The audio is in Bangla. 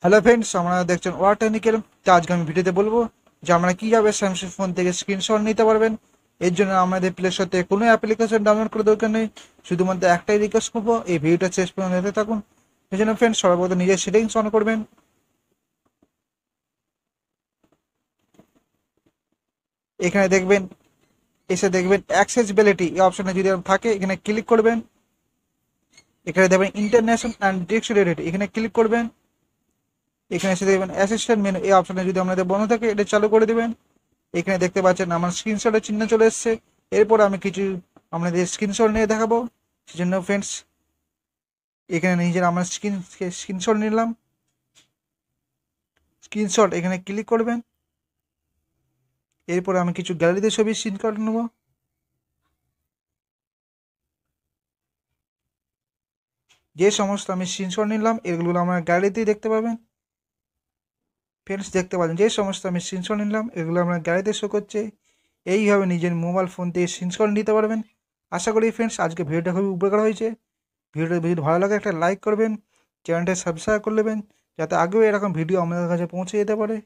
হ্যালো ফ্রেন্ডস, আপনারা দেখছেন ওয়ার টেকনিক্যাল। তো আজকে আমি ভিডিওতে বলবো যে আপনারা কীভাবে স্যামসাং ফোন থেকে স্ক্রিনশট নিতে পারবেন। এর জন্য আমাদের প্লে স্টোর থেকে কোনো অ্যাপ্লিকেশন ডাউনলোড করে দরকার নেই। শুধুমাত্র একটাই রিকোয়েস্ট করবো, এই ভিডিওটা শেষ পর্যন্ত দেখতে থাকুন। এই জন্য ফ্রেন্ডস, সর্বপ্রথম নিজের সেটিংস অন করবেন। এখানে দেখবেন, এসে দেখবেন অ্যাক্সেসিবিলিটি এই অপশনে যদি থাকে এখানে ক্লিক করবেন। এখানে দেখবেন ইন্টারন্যাশনাল অ্যান্ড ডিস্ট্রিবিউটেড, এখানে ক্লিক করবেন। এখানে এসে দেখবেন অ্যাসিস্ট্যান্ট মেনু এই অপশনে যদি আপনাদের বন্ধ থাকে এটা চালু করে দেবেন। এখানে দেখতে পাচ্ছেন আমার স্ক্রিনশটের চিহ্ন চলে এসছে। এরপর আমি কিছু আপনাদের স্ক্রিনশট নিয়ে দেখাবো। সেজন্য ফ্রেন্ডস, এখানে নিজের আমার স্ক্রিনশট নিলাম। স্ক্রিনশট এখানে ক্লিক করবেন। এরপর আমি কিছু গ্যালারিতে ছবি স্ক্রিনশট নেব। যে সমস্ত আমি স্ক্রিনশট নিলাম এগুলো আমার গ্যালারিতেই দেখতে পাবেন। ফ্রেন্ডস, দেখতে পাচ্ছেন যে সমস্ত আমি স্ক্রিনশট নিলাম এগুলো আমার গ্যালারিতে শো করছে। এইভাবে নিজের মোবাইল ফোন থেকে স্ক্রিনশট নিতে পারবেন। আশা করি ফ্রেন্ডস আজকে ভিডিওটা খুবই উপকার হয়েছে। ভিডিওটা যদি ভালো লাগে একটা লাইক করবেন, চ্যানেলটা সাবস্ক্রাইব করে নেবেন, যাতে আগেও এরকম ভিডিও আমাদের কাছে পৌঁছে যেতে পারে।